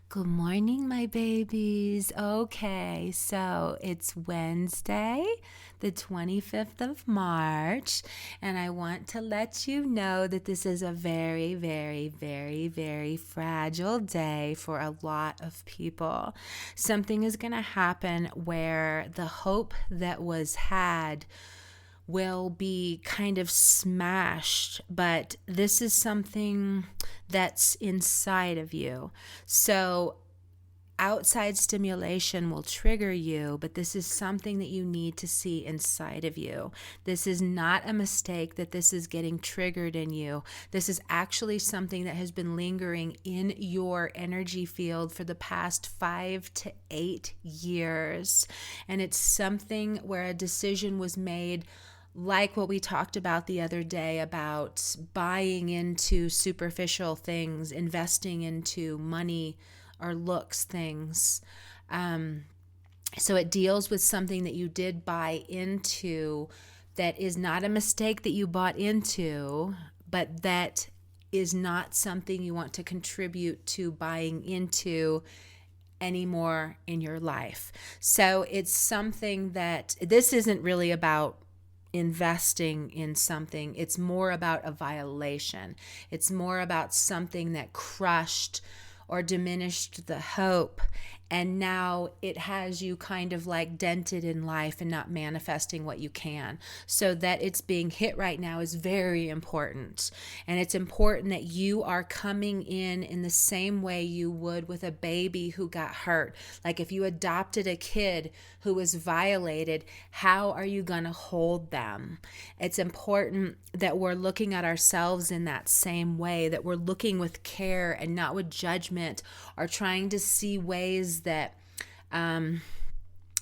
Good morning, my babies. Okay, so it's Wednesday, the 25th of March, and I want to let you know that this is a very, very, very, very fragile day for a lot of people. Something is going to happen where the hope that was had will be kind of smashed, but this is something that's inside of you. So outside stimulation will trigger you, but this is something that you need to see inside of you. This is not a mistake that this is getting triggered in you. This is actually something that has been lingering in your energy field for the past 5 to 8 years. And it's something where a decision was made, like what we talked about the other day about buying into superficial things, investing into money or looks things. So it deals with something that you did buy into that is not a mistake that you bought into, but that is not something you want to contribute to buying into anymore in your life. So it's something that this isn't really about investing in something. It's more about a violation. It's more about something that crushed or diminished the hope, and now it has you kind of like dented in life and not manifesting what you can. So that it's being hit right now is very important. And it's important that you are coming in the same way you would with a baby who got hurt. Like if you adopted a kid who was violated, how are you going to hold them? It's important that we're looking at ourselves in that same way, that we're looking with care and not with judgment, or trying to see ways that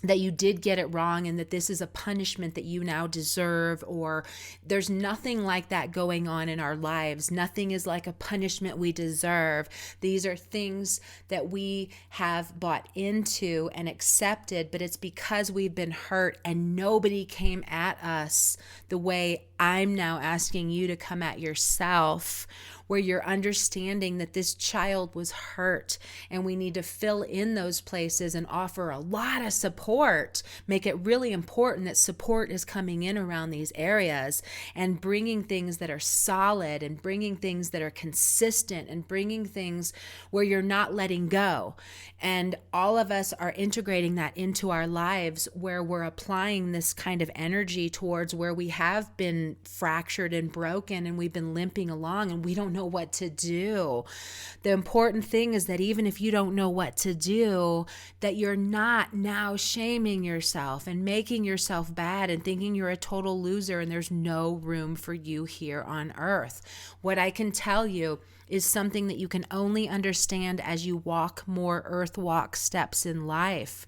that you did get it wrong and that this is a punishment that you now deserve, or there's nothing like that going on in our lives. Nothing is like a punishment we deserve. These are things that we have bought into and accepted, but it's because we've been hurt and nobody came at us the way I'm now asking you to come at yourself, where you're understanding that this child was hurt and we need to fill in those places and offer a lot of support. Make it really important that support is coming in around these areas and bringing things that are solid and bringing things that are consistent and bringing things where you're not letting go. And all of us are integrating that into our lives, where we're applying this kind of energy towards where we have been fractured and broken and we've been limping along and we don't know what to do. The important thing is that even if you don't know what to do, that you're not now shaming yourself and making yourself bad and thinking you're a total loser and there's no room for you here on earth. What I can tell you is something that you can only understand as you walk more earth walk steps in life.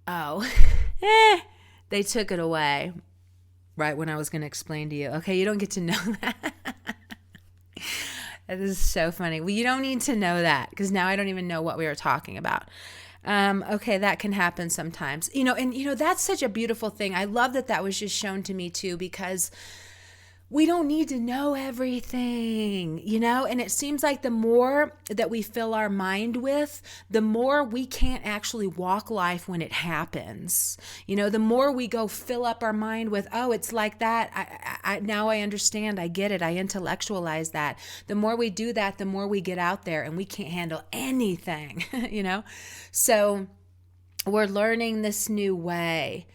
Oh, they took it away right when I was going to explain to you. Okay, you don't get to know that. That is so funny. Well, you don't need to know that because now I don't even know what we were talking about. Okay, that can happen sometimes. And that's such a beautiful thing. I love that that was just shown to me too, because we don't need to know everything, and it seems like the more that we fill our mind with, the more we can't actually walk life when it happens. The more we go fill up our mind with, oh, it's like that. I now I understand. I get it. I intellectualize that. The more we do that, the more we get out there and we can't handle anything, So we're learning this new way.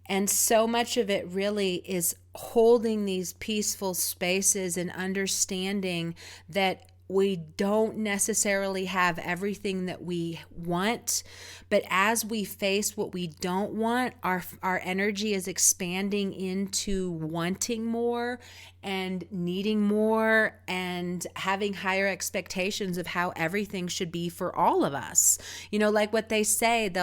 And so much of it really is holding these peaceful spaces and understanding that we don't necessarily have everything that we want, but as we face what we don't want, our energy is expanding into wanting more and needing more and having higher expectations of how everything should be for all of us. Like what they'll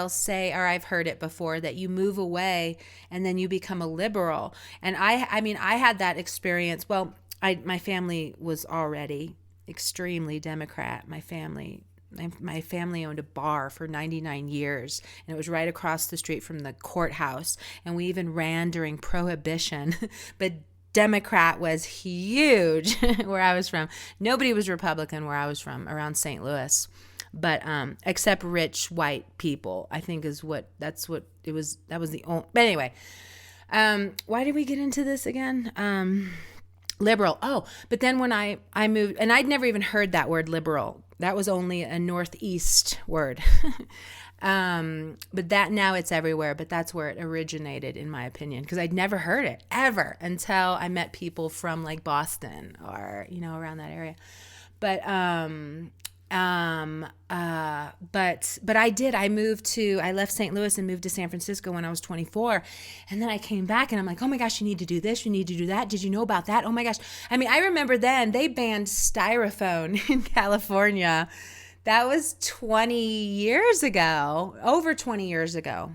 say, or I've heard it before, that you move away and then you become a liberal. And I had that experience. Well, my family was already extremely Democrat. My family owned a bar for 99 years, and it was right across the street from the courthouse, and we even ran during Prohibition. But Democrat was huge where I was from. Nobody was Republican where I was from, around St. Louis. but except rich white people, I think that's what it was. That was the only. But anyway, why did we get into this again? Liberal. Oh, but then when I moved, and I'd never even heard that word liberal. That was only a Northeast word. But that now it's everywhere, but that's where it originated, in my opinion, because I'd never heard it ever until I met people from like Boston or, around that area. But I left St. Louis and moved to San Francisco when I was 24. And then I came back and I'm like, oh my gosh, you need to do this. You need to do that. Did you know about that? Oh my gosh. I mean, I remember then they banned styrofoam in California. That was 20 years ago, over 20 years ago,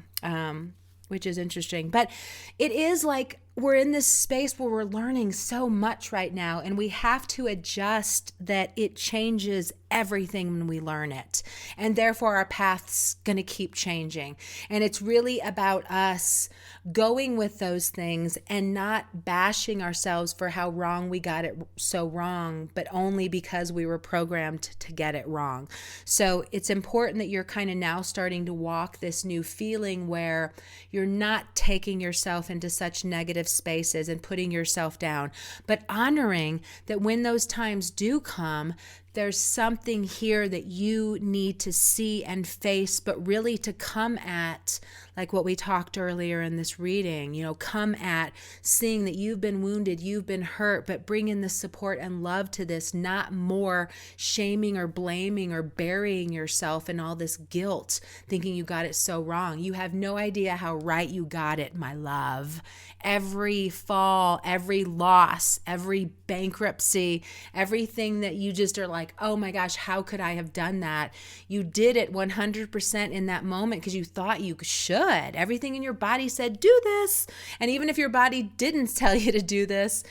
which is interesting. But it is like we're in this space where we're learning so much right now, and we have to adjust that it changes everything when we learn it. And therefore, our path's going to keep changing. And it's really about us going with those things and not bashing ourselves for how wrong we got it so wrong, but only because we were programmed to get it wrong. So it's important that you're kind of now starting to walk this new feeling where you're not taking yourself into such negative spaces and putting yourself down, but honoring that when those times do come, there's something here that you need to see and face, but really to come at, like what we talked earlier in this reading, come at seeing that you've been wounded, you've been hurt, but bring in the support and love to this, not more shaming or blaming or burying yourself in all this guilt, thinking you got it so wrong. You have no idea how right you got it, my love. Every fall, every loss, every bankruptcy, everything that you just are like, oh my gosh, how could I have done that? You did it 100% in that moment because you thought you should. Everything in your body said, do this. And even if your body didn't tell you to do this,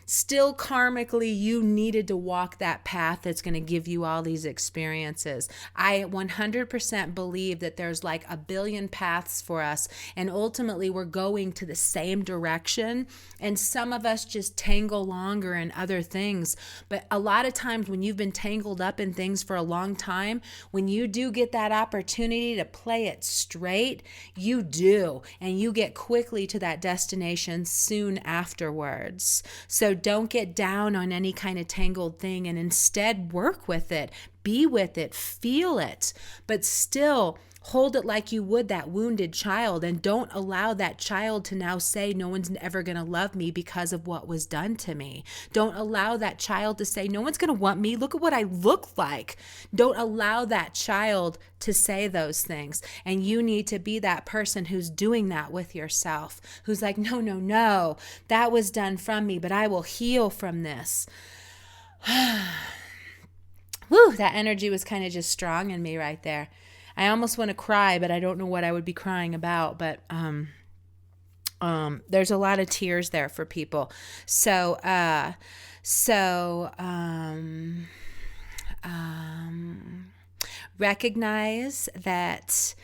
still karmically, you needed to walk that path that's going to give you all these experiences. I 100% believe that there's like a billion paths for us, and ultimately we're going to the same direction. And some of us just tangle longer in other things. But a lot of times when you've been tangled up in things for a long time, when you do get that opportunity to play it straight, you do. And you get quickly to that destination soon afterwards. So don't get down on any kind of tangled thing, and instead work with it, be with it, feel it, but still hold it like you would that wounded child, and don't allow that child to now say no one's ever going to love me because of what was done to me. Don't allow that child to say no one's going to want me. Look at what I look like. Don't allow that child to say those things. And you need to be that person who's doing that with yourself, who's like, no, that was done from me, but I will heal from this. Woo, that energy was kind of just strong in me right there. I almost want to cry, but I don't know what I would be crying about. But there's a lot of tears there for people. So recognize that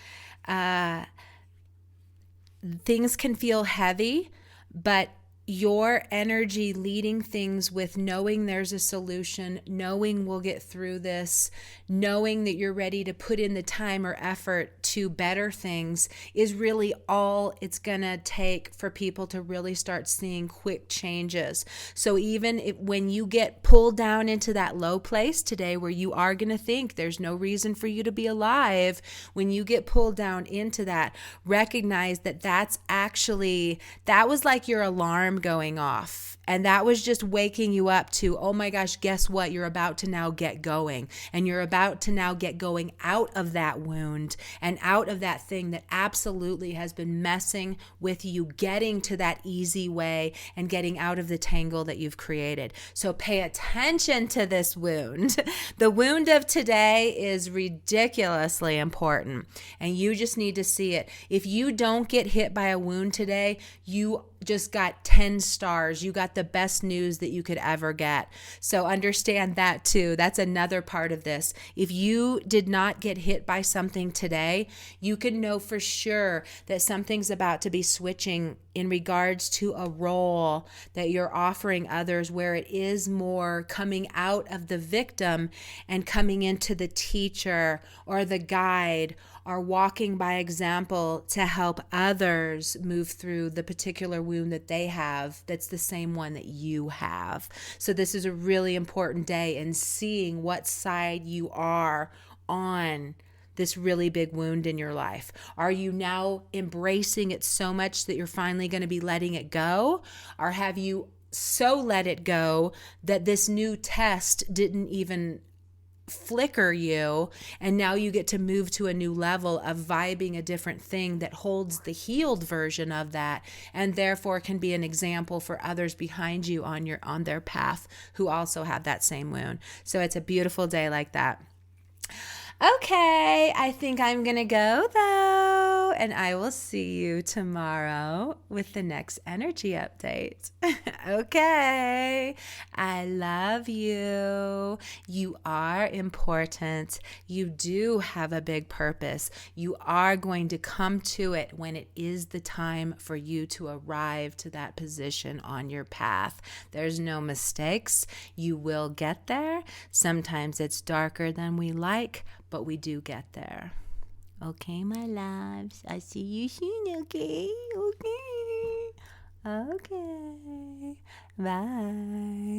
things can feel heavy, but your energy leading things with knowing there's a solution, knowing we'll get through this, knowing that you're ready to put in the time or effort to better things is really all it's gonna take for people to really start seeing quick changes. So even when you get pulled down into that low place today where you are gonna think there's no reason for you to be alive, when you get pulled down into that, recognize that that was like your alarm going off. And that was just waking you up to, oh my gosh, guess what? You're about to now get going. And you're about to now get going out of that wound and out of that thing that absolutely has been messing with you getting to that easy way and getting out of the tangle that you've created. So pay attention to this wound. The wound of today is ridiculously important, and you just need to see it. If you don't get hit by a wound today, you just got 10 stars. You got got the best news that you could ever get. So understand that too. That's another part of this. If you did not get hit by something today, you can know for sure that something's about to be switching in regards to a role that you're offering others, where it is more coming out of the victim and coming into the teacher or the guide, or walking by example to help others move through the particular wound that they have that's the same one that you have. So this is a really important day in seeing what side you are on this really big wound in your life. Are you now embracing it so much that you're finally going to be letting it go? Or have you so let it go that this new test didn't even flicker you, and now you get to move to a new level of vibing a different thing that holds the healed version of that, and therefore can be an example for others behind you on their path who also have that same wound. So it's a beautiful day like that. Okay, I think I'm going to go though, and I will see you tomorrow with the next energy update. Okay, I love you. You are important. You do have a big purpose. You are going to come to it when it is the time for you to arrive to that position on your path. There's no mistakes. You will get there. Sometimes it's darker than we like, but we do get there. Okay, my loves. I'll see you soon, okay? Okay. Okay. Bye.